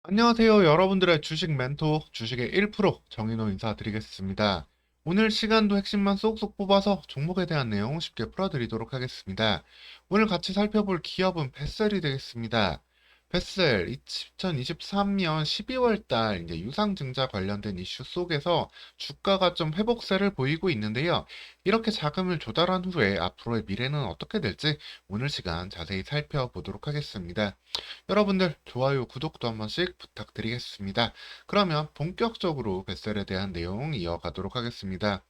안녕하세요. 여러분들의 주식 멘토, 주식의 1% 정인호 인사드리겠습니다. 오늘 시간도 핵심만 쏙쏙 뽑아서 종목에 대한 내용 쉽게 풀어드리도록 하겠습니다. 오늘 같이 살펴볼 기업은 벳셀이 되겠습니다. 벳셀 2023년 12월 달 이제 유상증자 관련된 이슈 속에서 주가가 좀 회복세를 보이고 있는데요. 이렇게 자금을 조달한 후에 앞으로의 미래는 어떻게 될지 오늘 시간 자세히 살펴보도록 하겠습니다. 여러분들 좋아요, 구독도 한 번씩 부탁드리겠습니다. 그러면 본격적으로 뱃셀에 대한 내용 이어가도록 하겠습니다.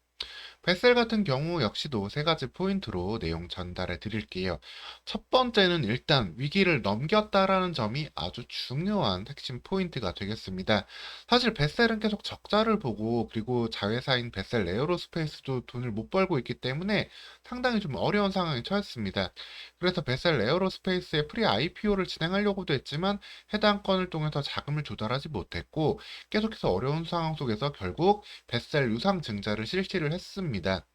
뱃셀 같은 경우 역시도 세 가지 포인트로 내용 전달해 드릴게요. 첫 번째는 일단 위기를 넘겼다라는 점이 아주 중요한 핵심 포인트가 되겠습니다. 사실 뱃셀은 계속 적자를 보고 그리고 자회사인 뱃셀 에어로스페이스도 돈을 못 벌고 있기 때문에 상당히 좀 어려운 상황에 처했습니다. 그래서 뱃셀 에어로스페이스의 프리 IPO를 진행하려고도 했지만 해당 건을 통해서 자금을 조달하지 못했고 계속해서 어려운 상황 속에서 결국 뱃셀 유상증자를 실시를 했습니다.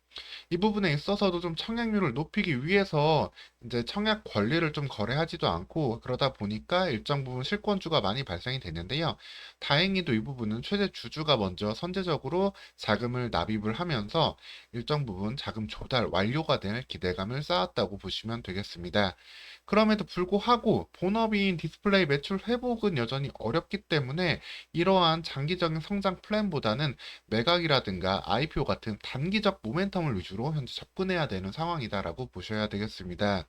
이 부분에 있어서도 좀 청약률을 높이기 위해서 이제 청약 권리를 좀 거래하지도 않고 그러다 보니까 일정 부분 실권주가 많이 발생이 됐는데요. 다행히도 이 부분은 최대 주주가 먼저 선제적으로 자금을 납입을 하면서 일정 부분 자금 조달 완료가 될 기대감을 쌓았다고 보시면 되겠습니다. 그럼에도 불구하고 본업인 디스플레이 매출 회복은 여전히 어렵기 때문에 이러한 장기적인 성장 플랜보다는 매각이라든가 IPO 같은 단기적 모멘텀을 위주로 현재 접근해야 되는 상황이다라고 보셔야 되겠습니다.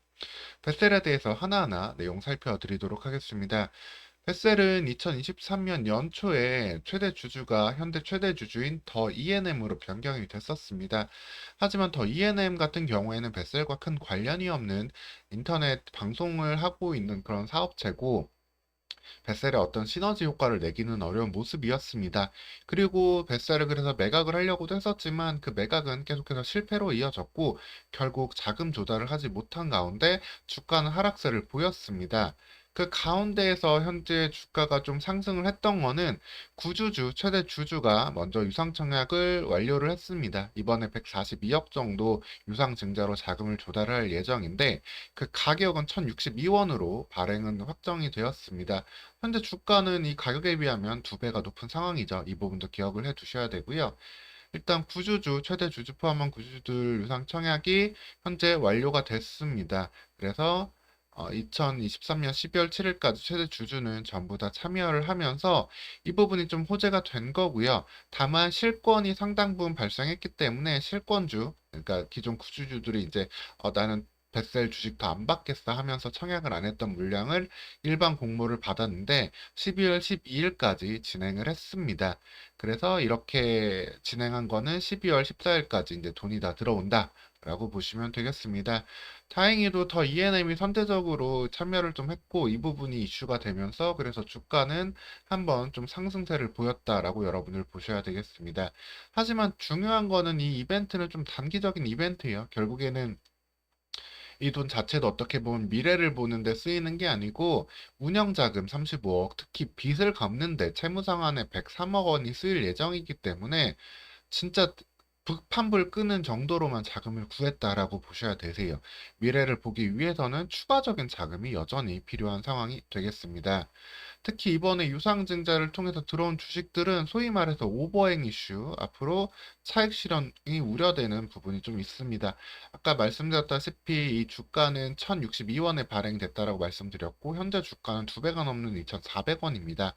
벳셀에 대해서 하나하나 내용 살펴드리도록 하겠습니다. 벳셀은 2023년 연초에 최대 주주가 현대 최대 주주인 더 E&M으로 변경이 됐었습니다. 하지만 더 E&M 같은 경우에는 벳셀과 큰 관련이 없는 인터넷 방송을 하고 있는 그런 사업체고 뱃셀에 어떤 시너지 효과를 내기는 어려운 모습이었습니다. 그리고 뱃셀을 그래서 매각을 하려고도 했었지만 그 매각은 계속해서 실패로 이어졌고 결국 자금 조달을 하지 못한 가운데 주가는 하락세를 보였습니다. 그 가운데에서 현재 주가가 좀 상승을 했던 거는 구주주, 최대 주주가 먼저 유상청약을 완료를 했습니다. 이번에 142억 정도 유상증자로 자금을 조달할 예정인데 그 가격은 1062원으로 발행은 확정이 되었습니다. 현재 주가는 이 가격에 비하면 두 배가 높은 상황이죠. 이 부분도 기억을 해 두셔야 되고요. 일단 구주주, 최대 주주 포함한 구주주들 유상 청약이 현재 완료가 됐습니다. 그래서 2023년 12월 7일까지 최대 주주는 전부 다 참여를 하면서 이 부분이 좀 호재가 된 거고요. 다만 실권이 상당 부분 발생했기 때문에 실권주, 그러니까 기존 구주주들이 이제 나는 뱃셀 주식 더 안 받겠어 하면서 청약을 안 했던 물량을 일반 공모를 받았는데 12월 12일까지 진행을 했습니다. 그래서 이렇게 진행한 거는 12월 14일까지 이제 돈이 다 들어온다. 라고 보시면 되겠습니다. 다행히도 더 E&M이 선제적으로 참여를 좀 했고 이 부분이 이슈가 되면서 그래서 주가는 한번 좀 상승세를 보였다라고 여러분들 보셔야 되겠습니다. 하지만 중요한 거는 이 이벤트는 좀 단기적인 이벤트예요. 결국에는 이 돈 자체도 어떻게 보면 미래를 보는데 쓰이는 게 아니고 운영자금 35억, 특히 빚을 갚는데 채무상환에 103억 원이 쓰일 예정이기 때문에 진짜 북판불 끄는 정도로만 자금을 구했다라고 보셔야 되세요. 미래를 보기 위해서는 추가적인 자금이 여전히 필요한 상황이 되겠습니다. 특히 이번에 유상증자를 통해서 들어온 주식들은 소위 말해서 오버행 이슈, 앞으로 차익 실현이 우려되는 부분이 좀 있습니다. 아까 말씀드렸다시피 이 주가는 1062원에 발행됐다라고 말씀드렸고, 현재 주가는 두 배가 넘는 2,400원입니다.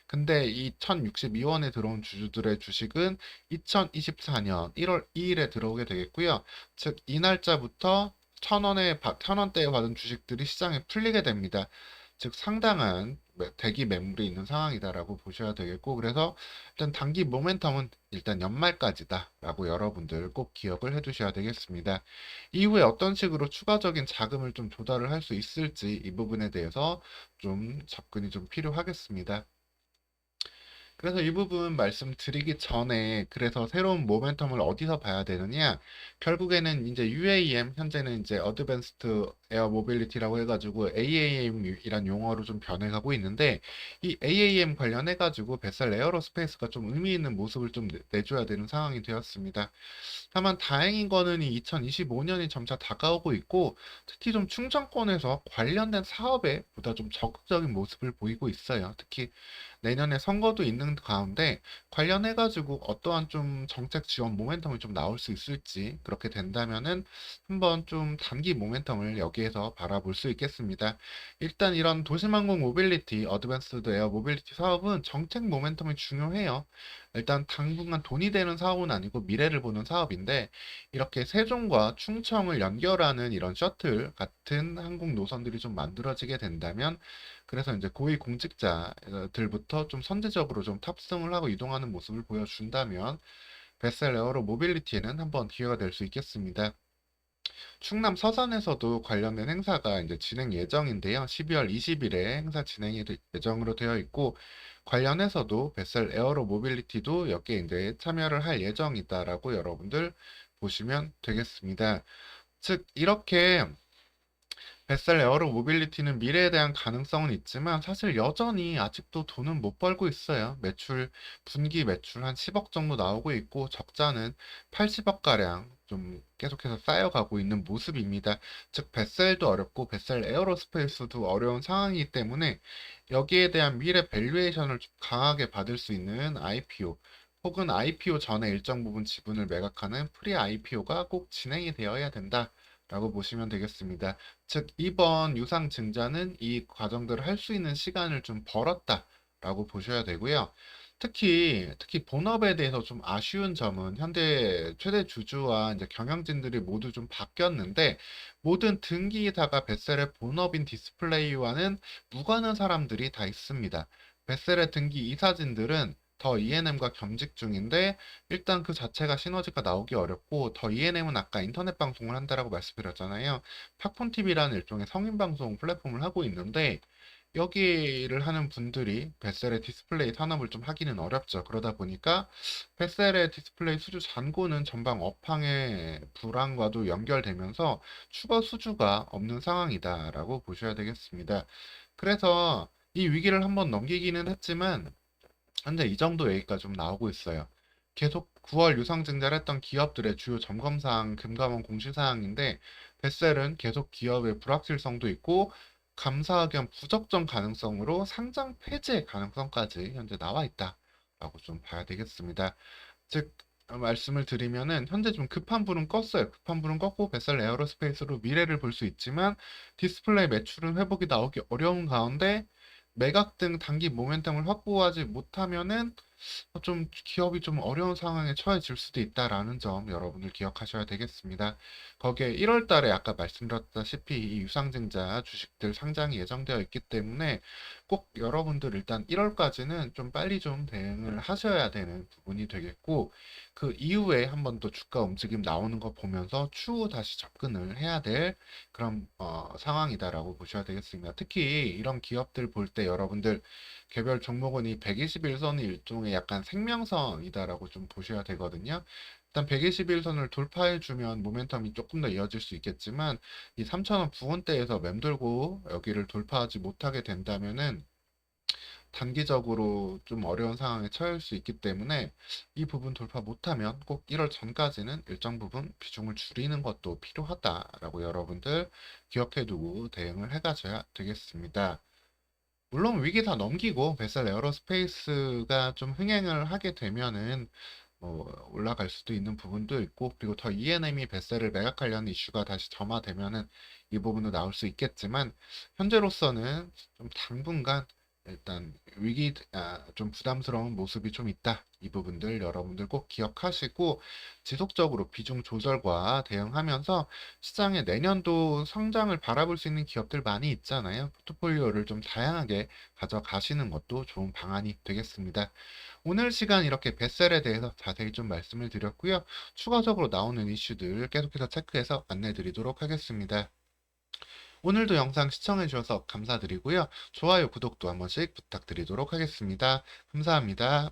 근데 이 1062원에 들어온 주주들의 주식은 2024년 1월 2일에 들어오게 되겠고요. 즉, 이 날짜부터 1000원대에 받은 주식들이 시장에 풀리게 됩니다. 즉 상당한 대기 매물이 있는 상황이다라고 보셔야 되겠고 그래서 일단 단기 모멘텀은 일단 연말까지다라고 여러분들 꼭 기억을 해두셔야 되겠습니다. 이후에 어떤 식으로 추가적인 자금을 좀 조달을 할 수 있을지 이 부분에 대해서 좀 접근이 좀 필요하겠습니다. 그래서 이 부분 말씀드리기 전에 그래서 새로운 모멘텀을 어디서 봐야 되느냐? 결국에는 이제 UAM 현재는 이제 어드밴스드 에어 모빌리티라고 해가지고 AAM이란 용어로 좀 변해가고 있는데 이 AAM 관련해가지고 뱃살 에어로스페이스가 좀 의미 있는 모습을 좀 내줘야 되는 상황이 되었습니다. 다만 다행인 거는 이 2025년이 점차 다가오고 있고 특히 좀 충청권에서 관련된 사업에 보다 좀 적극적인 모습을 보이고 있어요. 특히 내년에 선거도 있는 가운데 관련해가지고 어떠한 좀 정책 지원 모멘텀이 좀 나올 수 있을지 그렇게 된다면은 한번 좀 단기 모멘텀을 여기에서 바라볼 수 있겠습니다. 일단 이런 도심항공 모빌리티, 어드밴스드 에어 모빌리티 사업은 정책 모멘텀이 중요해요. 일단 당분간 돈이 되는 사업은 아니고 미래를 보는 사업인데 이렇게 세종과 충청을 연결하는 이런 셔틀 같은 항공 노선들이 좀 만들어지게 된다면 그래서 이제 고위 공직자들부터 좀 선제적으로 좀 탑승을 하고 이동하는 모습을 보여준다면 베셀 에어로 모빌리티에는 한번 기회가 될 수 있겠습니다. 충남 서산에서도 관련된 행사가 이제 진행 예정인데요. 12월 20일에 행사 진행이 예정으로 되어 있고 관련해서도 베셀 에어로 모빌리티도 여기에 이제 참여를 할 예정이다라고 여러분들 보시면 되겠습니다. 즉 이렇게 뱃살 에어로 모빌리티는 미래에 대한 가능성은 있지만 사실 여전히 아직도 돈은 못 벌고 있어요. 분기 매출 한 10억 정도 나오고 있고 적자는 80억 가량 좀 계속해서 쌓여가고 있는 모습입니다. 즉 뱃셀도 어렵고 뱃셀 에어로스페이스도 어려운 상황이기 때문에 여기에 대한 미래 밸류에이션을 좀 강하게 받을 수 있는 IPO 혹은 IPO 전에 일정 부분 지분을 매각하는 프리 IPO가 꼭 진행이 되어야 된다. 라고 보시면 되겠습니다. 즉, 이번 유상증자는 이 과정들을 할 수 있는 시간을 좀 벌었다라고 보셔야 되고요. 특히 본업에 대해서 좀 아쉬운 점은 현재 최대 주주와 이제 경영진들이 모두 좀 바뀌었는데 모든 등기이사가 벳셀의 본업인 디스플레이와는 무관한 사람들이 다 있습니다. 벳셀의 등기 이사진들은 더 E&M과 겸직 중인데 일단 그 자체가 시너지가 나오기 어렵고 더 E&M은 아까 인터넷 방송을 한다라고 말씀드렸잖아요. 팝콘TV라는 일종의 성인 방송 플랫폼을 하고 있는데 여기를 하는 분들이 벳셀의 디스플레이 산업을 좀 하기는 어렵죠. 그러다 보니까 벳셀의 디스플레이 수주 잔고는 전방 업황의 불황과도 연결되면서 추가 수주가 없는 상황이다라고 보셔야 되겠습니다. 그래서 이 위기를 한번 넘기기는 했지만 현재 이 정도 얘기가 좀 나오고 있어요. 계속 9월 유상증자를 했던 기업들의 주요 점검사항, 금감원 공시사항인데, 벳셀은 계속 기업의 불확실성도 있고, 감사 의견 부적정 가능성으로 상장 폐지의 가능성까지 현재 나와 있다라고 좀 봐야 되겠습니다. 즉, 말씀을 드리면은 현재 좀 급한 불은 껐어요. 급한 불은 껐고 벳셀 에어로스페이스로 미래를 볼 수 있지만 디스플레이 매출은 회복이 나오기 어려운 가운데 매각 등 단기 모멘텀을 확보하지 못하면은 좀 기업이 좀 어려운 상황에 처해질 수도 있다라는 점 여러분들 기억하셔야 되겠습니다. 거기에 1월 달에 아까 말씀드렸다시피 이 유상증자 주식들 상장이 예정되어 있기 때문에 꼭 여러분들 일단 1월까지는 좀 빨리 좀 대응을 하셔야 되는 부분이 되겠고 그 이후에 한 번 더 주가 움직임 나오는 거 보면서 추후 다시 접근을 해야 될 그런 상황이다라고 보셔야 되겠습니다. 특히 이런 기업들 볼 때 여러분들 개별 종목은 이 121선이 일종의 약간 생명선이다라고 좀 보셔야 되거든요. 일단 121선을 돌파해주면 모멘텀이 조금 더 이어질 수 있겠지만 이 3,000원 부근대에서 맴돌고 여기를 돌파하지 못하게 된다면은 단기적으로 좀 어려운 상황에 처할 수 있기 때문에 이 부분 돌파 못하면 꼭 1월 전까지는 일정 부분 비중을 줄이는 것도 필요하다라고 여러분들 기억해 두고 대응을 해가셔야 되겠습니다. 물론 위기 다 넘기고 뱃살 에어로스페이스가 좀 흥행을 하게 되면은 올라갈 수도 있는 부분도 있고 그리고 더 E&M이 뱃살을 매각하려는 이슈가 다시 점화되면은 이 부분도 나올 수 있겠지만 현재로서는 좀 당분간 일단 좀 부담스러운 모습이 좀 있다. 이 부분들 여러분들 꼭 기억하시고 지속적으로 비중 조절과 대응하면서 시장에 내년도 성장을 바라볼 수 있는 기업들 많이 있잖아요. 포트폴리오를 좀 다양하게 가져가시는 것도 좋은 방안이 되겠습니다. 오늘 시간 이렇게 뱃셀에 대해서 자세히 좀 말씀을 드렸고요. 추가적으로 나오는 이슈들 계속해서 체크해서 안내 드리도록 하겠습니다. 오늘도 영상 시청해 주셔서 감사드리고요. 좋아요, 구독도 한 번씩 부탁드리도록 하겠습니다. 감사합니다.